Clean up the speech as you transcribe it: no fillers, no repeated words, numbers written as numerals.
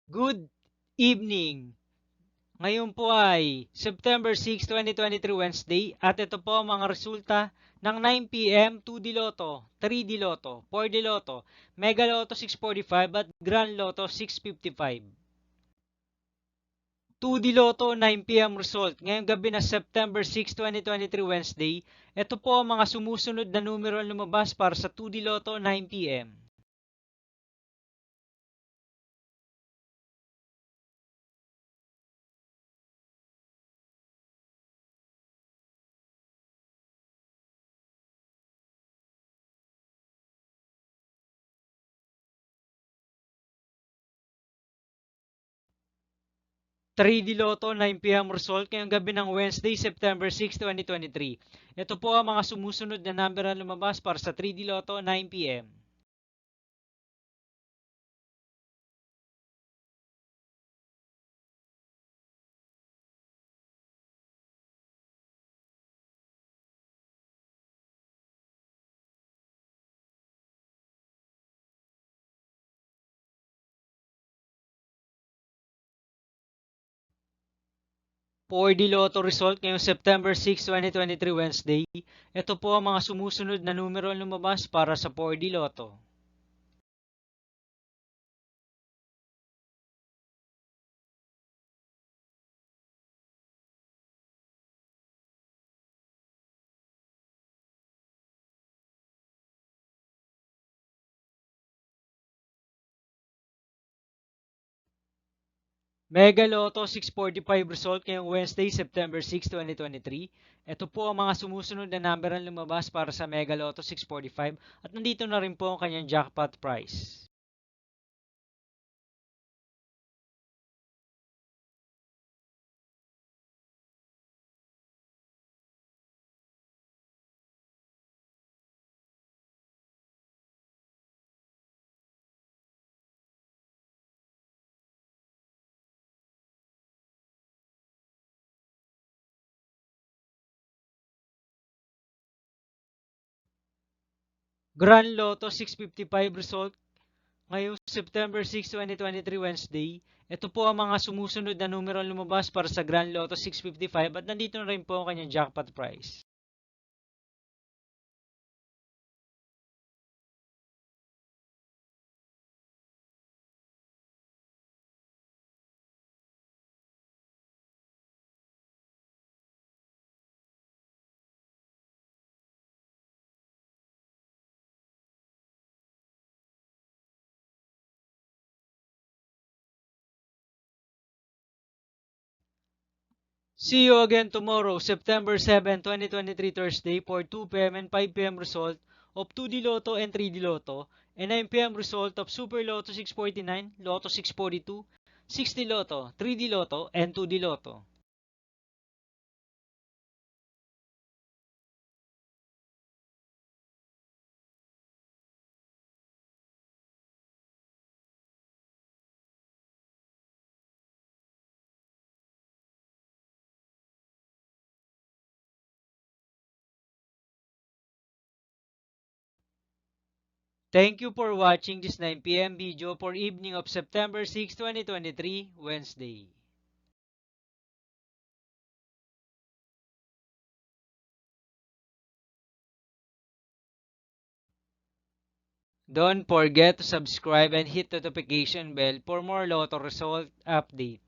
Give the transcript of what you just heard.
Good evening! Ngayon po ay September 6, 2023 Wednesday at ito po ang mga resulta ng 9 p.m. 2D Lotto, 3D Lotto, 4D Lotto, Mega Lotto 645 at Grand Lotto 655. 2D Lotto 9 p.m. result ngayong gabi na September 6, 2023 Wednesday. Ito po ang mga sumusunod na numero ang lumabas para sa 2D Lotto 9 p.m. 3D Lotto 9 p.m. result ngayong gabi ng Wednesday, September 6, 2023. Ito po ang mga sumusunod na number na lumabas para sa 3D Lotto 9 p.m. 4D Lotto result ngayong September 6, 2023 Wednesday. Ito po ang mga sumusunod na numero na lumabas para sa 4D Lotto. Mega Lotto 645 result ngayong Wednesday, September 6, 2023. Ito po ang mga sumusunod na number na lumabas para sa Mega Lotto 645 at nandito na rin po ang kanyang jackpot price. Grand Lotto 655 result ngayong September 6, 2023 Wednesday. Ito po ang mga sumusunod na numero lumabas para sa Grand Lotto 655 at nandito na rin po ang kanyang jackpot price. See you again tomorrow, September 7, 2023 Thursday for 2 p.m. and 5 p.m. result of 2D Lotto and 3D Lotto and 9 p.m. result of Super Lotto 649, Lotto 642, 60 Lotto, 3D Lotto, and 2D Lotto. Thank you for watching this 9 p.m. video for evening of September 6, 2023, Wednesday. Don't forget to subscribe and hit the notification bell for more Lotto result update.